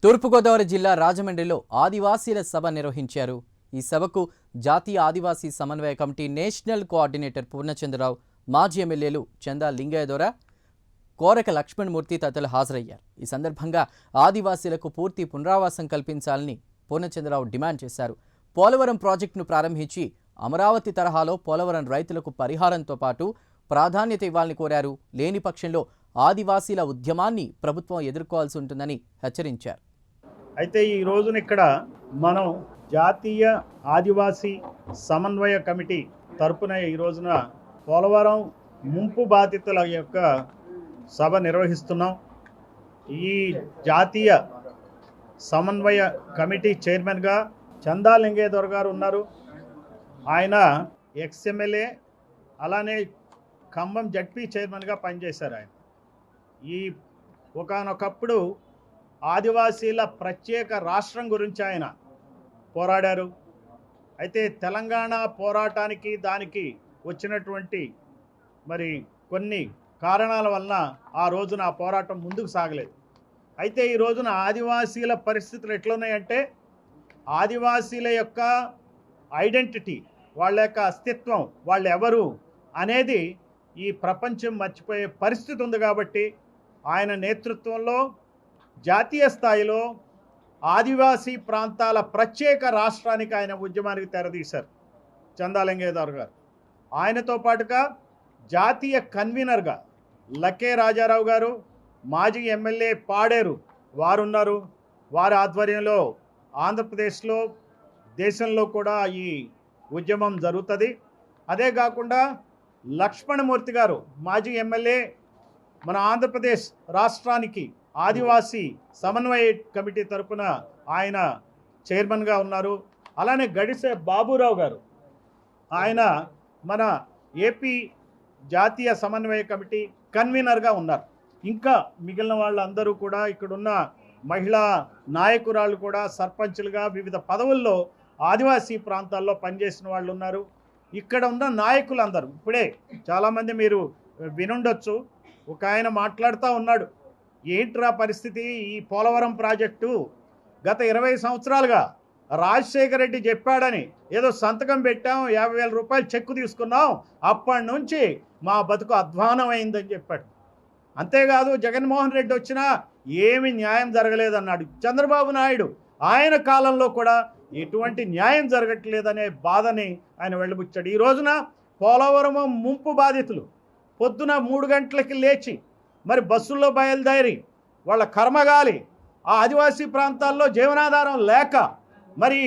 తూర్పుగోదావరి జిల్లా రాజమండ్రిలో ఆదివాసీల సభ నిర్వహించారు. ఈ సభకు జాతీయ ఆదివాసీ సమన్వయ కమిటీ నేషనల్ కోఆర్డినేటర్ పూర్ణచంద్రరావు, మాజీ ఎమ్మెల్యేలు చందా లింగయ్య, కోరక లక్ష్మణమూర్తి తదితరులు హాజరయ్యారు. ఈ సందర్భంగా ఆదివాసీలకు పూర్తి పునరావాసం కల్పించాలని పూర్ణచంద్రరావు డిమాండ్ చేశారు. పోలవరం ప్రాజెక్టును ప్రారంభించి అమరావతి తరహాలో పోలవరం రైతులకు పరిహారంతో పాటు ప్రాధాన్యత ఇవ్వాలని కోరారు. లేని పక్షంలో ఆదివాసీల ఉద్యమాన్ని ప్రభుత్వం ఎదుర్కోవాల్సి ఉంటుందని హెచ్చరించారు. అయితే ఈ రోజున ఇక్కడ మనం జాతీయ ఆదివాసీ సమన్వయ కమిటీ తరపున ఈ రోజున పోలవరం ముంపు బాధితుల యొక్క సభ నిర్వహిస్తున్నాం. ఈ జాతీయ సమన్వయ కమిటీ చైర్మన్గా చందా లింగయ్య గారు ఉన్నారు. ఆయన ఎక్స్ఎమ్మెల్యే, అలానే ఖమ్మం జడ్పీ చైర్మన్గా పనిచేశారు. ఆయన ఈ ఒకానొకప్పుడు ఆదివాసీల ప్రత్యేక రాష్ట్రం గురించి ఆయన పోరాడారు. అయితే తెలంగాణ పోరాటానికి దానికి వచ్చినటువంటి మరి కొన్ని కారణాల వలన ఆ రోజున ఆ పోరాటం ముందుకు సాగలేదు. అయితే ఈ రోజున ఆదివాసీల పరిస్థితులు ఎట్లున్నాయంటే, ఆదివాసీల యొక్క ఐడెంటిటీ, వాళ్ళ యొక్క అస్తిత్వం, వాళ్ళు ఎవరు అనేది ఈ ప్రపంచం మర్చిపోయే పరిస్థితి ఉంది. కాబట్టి ఆయన నేతృత్వంలో జాతీయ స్థాయిలో ఆదివాసీ ప్రాంతాల ప్రత్యేక రాష్ట్రానికి ఆయన ఉద్యమానికి తెరదీశారు చందా లింగయ్య గారు. ఆయనతో పాటుగా జాతీయ కన్వీనర్గా లకే రాజారావు గారు, మాజీ ఎమ్మెల్యే పాడేరు వారున్నారు. వారి ఆధ్వర్యంలో ఆంధ్రప్రదేశ్లో, దేశంలో కూడా ఈ ఉద్యమం జరుగుతుంది. అదే కాకుండా లక్ష్మణమూర్తి గారు, మాజీ ఎమ్మెల్యే, మన ఆంధ్రప్రదేశ్ రాష్ట్రానికి ఆదివాసీ సమన్వయ కమిటీ తరపున ఆయన చైర్మన్గా ఉన్నారు. అలానే గడిసే బాబురావు గారు, ఆయన మన ఏపీ జాతీయ సమన్వయ కమిటీ కన్వీనర్గా ఉన్నారు. ఇంకా మిగిలిన వాళ్ళందరూ కూడా, ఇక్కడున్న మహిళా నాయకురాళ్ళు కూడా సర్పంచులుగా వివిధ పదవుల్లో ఆదివాసీ ప్రాంతాల్లో పనిచేసిన వాళ్ళు ఉన్నారు. ఇక్కడ ఉన్న నాయకులందరూ ఇప్పుడే చాలామంది మీరు వినుండొచ్చు. ఒక ఆయన మాట్లాడుతూ ఉన్నాడు, ఏంట్రా పరిస్థితి, ఈ పోలవరం ప్రాజెక్టు గత 20 సంవత్సరాలుగా రాజశేఖర రెడ్డి చెప్పాడని ఏదో సంతకం పెట్టాం, 50,000 రూపాయలు చెక్కు తీసుకున్నాం, అప్పటి నుంచి మా బతుకు అధ్వానం అయిందని చెప్పాడు. అంతేకాదు జగన్మోహన్ రెడ్డి వచ్చినా ఏమి న్యాయం జరగలేదన్నాడు. చంద్రబాబు నాయుడు ఆయన కాలంలో కూడా ఎటువంటి న్యాయం జరగట్లేదనే బాధని ఆయన వెళ్ళబుచ్చాడు. ఈ రోజున పోలవరం ముంపు బాధితులు పొద్దున 3 గంటలకి లేచి మరి బస్సుల్లో బయలుదేరి వాళ్ళ కర్మగాలి ఆ ఆదివాసీ ప్రాంతాల్లో జీవనాధారం లేక మరి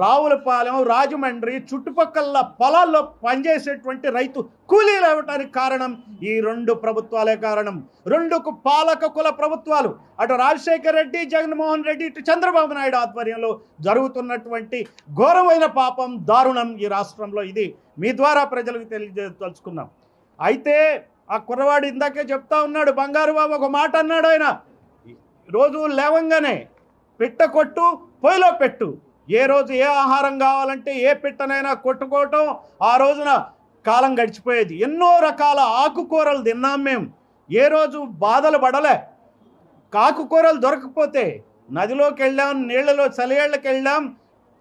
రావులపాలెం, రాజమండ్రి చుట్టుపక్కల పొలాల్లో పనిచేసేటువంటి రైతు కూలీలు అవ్వటానికి కారణం ఈ 2 ప్రభుత్వాలే కారణం. 2 పాలక కుల ప్రభుత్వాలు, అటు రాజశేఖర రెడ్డి, జగన్మోహన్ రెడ్డి, ఇటు చంద్రబాబు నాయుడు ఆధ్వర్యంలో జరుగుతున్నటువంటి ఘోరమైన పాపం, దారుణం ఈ రాష్ట్రంలో. ఇది మీ ద్వారా ప్రజలకు తెలియజేయదలుచుకున్నాం. అయితే ఆ కుర్రవాడు ఇందాకే చెప్తా ఉన్నాడు, బంగారు బాబు ఒక మాట అన్నాడు. ఆయన రోజు లేవంగానే పిట్ట కొట్టు, పొయ్యిలో పెట్టు, ఏ రోజు ఏ ఆహారం కావాలంటే ఏ పిట్టనైనా కొట్టుకోవటం, ఆ రోజున కాలం గడిచిపోయేది. ఎన్నో రకాల ఆకుకూరలు తిన్నాం మేము, ఏ రోజు బాధలు పడలే. ఆకుకూరలు దొరకకపోతే నదిలోకి వెళ్ళాం, నీళ్లలో చలియేళ్ళకి వెళ్ళాం,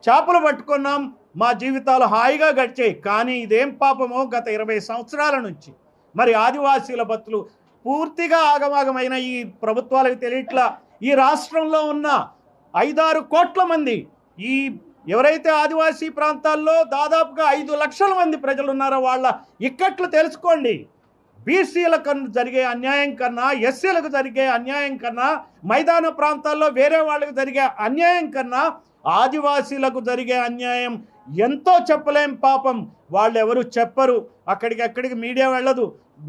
చేపలు పట్టుకున్నాం, మా జీవితాలు హాయిగా గడిచాయి. కానీ ఇదేం పాపమో, గత 20 సంవత్సరాల నుంచి మరి ఆదివాసీల బతులు పూర్తిగా ఆగమాగమైన ఈ ప్రభుత్వాలకు తెలియట్లా. ఈ రాష్ట్రంలో ఉన్న 5-6 కోట్ల మంది, ఈ ఎవరైతే ఆదివాసీ ప్రాంతాల్లో దాదాపుగా 5 లక్షల మంది ప్రజలు ఉన్నారో వాళ్ళ ఇక్కట్లు తెలుసుకోండి. బీసీలకు జరిగే అన్యాయం కన్నా, ఎస్సీలకు జరిగే అన్యాయం కన్నా, మైదాన ప్రాంతాల్లో వేరే వాళ్ళకు జరిగే అన్యాయం కన్నా ఆదివాసీలకు జరిగే అన్యాయం ఎంతో చెప్పలేం. పాపం వాళ్ళు ఎవరు చెప్పరు, అక్కడికి మీడియా వెళ్ళదు,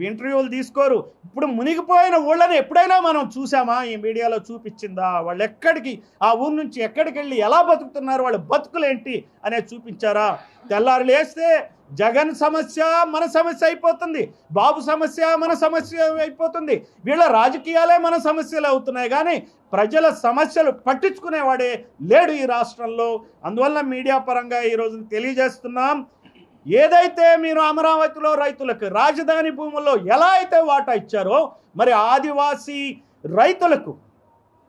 ఇంటర్వ్యూలు తీసుకోరు. ఇప్పుడు మునిగిపోయిన ఊళ్ళని ఎప్పుడైనా మనం చూసామా? ఈ మీడియాలో చూపించిందా? వాళ్ళు ఎక్కడికి, ఆ ఊరు నుంచి ఎక్కడికి వెళ్ళి ఎలా బతుకుతున్నారు, వాళ్ళ బతుకులేంటి అనేది చూపించారా? తెల్లారు లేస్తే జగన్ సమస్య మన సమస్య అయిపోతుంది, బాబు సమస్య మన సమస్య అయిపోతుంది, వీళ్ళ రాజకీయాలే మన సమస్యలు అవుతున్నాయి. కానీ ప్రజల సమస్యలు పట్టించుకునేవాడే లేడు ఈ రాష్ట్రంలో. అందువల్ల మీడియా పరంగా ఈరోజు తెలియజేస్తున్నాం, ఏదైతే మీరు అమరావతిలో రైతులకు రాజధాని భూముల్లో ఎలా అయితే వాటా ఇచ్చారో, మరి ఆదివాసీ రైతులకు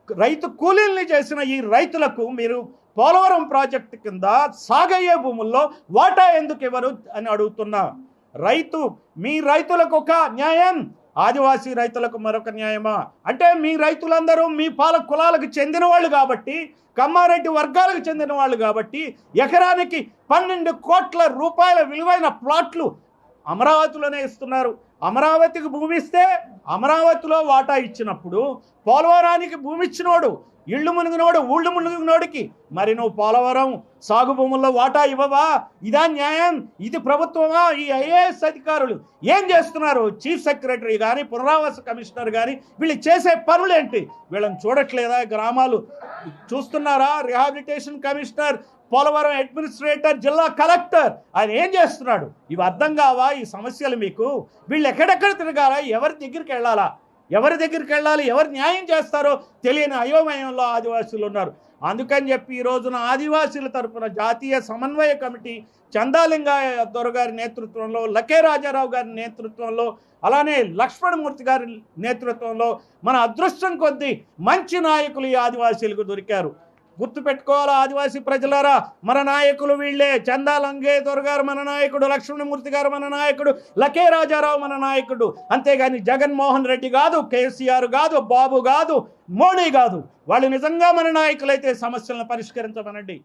రైతు కూలీల్ని చేసిన ఈ రైతులకు మీరు పోలవరం ప్రాజెక్టు కింద సాగయ్యే భూముల్లో వాటా ఎందుకు ఇవ్వరు అని అడుగుతున్నా. మీ రైతులకు ఒక న్యాయం, ఆదివాసీ రైతులకు మరొక న్యాయమా? అంటే మీ రైతులందరూ మీ పాల కులాలకు చెందిన వాళ్ళు కాబట్టి, కమ్మారెడ్డి వర్గాలకు చెందిన వాళ్ళు కాబట్టి ఎకరానికి 12 కోట్ల రూపాయల విలువైన ప్లాట్లు అమరావతిలోనే ఇస్తున్నారు. అమరావతికి భూమి ఇస్తే అమరావతిలో వాటా ఇచ్చినప్పుడు పోలవరానికి భూమి ఇచ్చినోడు ఇళ్ళు మునిగినోడు ఊళ్ళు మునిగినోడికి మరి నువ్వు పోలవరం సాగు భూముల్లో వాటా ఇవ్వవా? ఇదా న్యాయం? ఇది ప్రభుత్వమా? ఈ ఐఏఎస్ అధికారులు ఏం చేస్తున్నారు? చీఫ్ సెక్రటరీ కానీ పునరావాస కమిషనర్ కానీ వీళ్ళు చేసే పనులేంటి? వీళ్ళని చూడట్లేదా? గ్రామాలు చూస్తున్నారా? రిహాబిలిటేషన్ కమిషనర్, పోలవరం అడ్మినిస్ట్రేటర్, జిల్లా కలెక్టర్ ఆయన ఏం చేస్తున్నాడు? ఇవి అర్థం కావా ఈ సమస్యలు మీకు? వీళ్ళు ఎక్కడెక్కడ తిరగాలా? ఎవరి దగ్గరికి వెళ్ళాలా? ఎవరి దగ్గరికి వెళ్ళాలి? ఎవరు న్యాయం చేస్తారో తెలియని అయోమయంలో ఆదివాసీలు ఉన్నారు. అందుకని చెప్పి ఈ రోజున ఆదివాసీల తరఫున జాతీయ సమన్వయ కమిటీ చందాలింగయ్య దొరగారి నేతృత్వంలో, లకే రాజారావు గారి నేతృత్వంలో, అలానే లక్ష్మణమూర్తి గారి నేతృత్వంలో మన అదృష్టం కొద్దీ మంచి నాయకులు ఈ ఆదివాసీలకు దొరికారు. గుర్తుపెట్టుకోవాలి ఆదివాసీ ప్రజలారా, మన నాయకులు వీళ్ళే. చందాలింగయ్య దొరగారు మన నాయకుడు, లక్ష్మణమూర్తి గారు మన నాయకుడు, లకే రాజారావు మన నాయకుడు. అంతేగాని జగన్మోహన్ రెడ్డి కాదు, కేసీఆర్ కాదు, బాబు కాదు, మోడీ కాదు. వాళ్ళు నిజంగా మన నాయకులైతే సమస్యలను పరిష్కరించమనండి.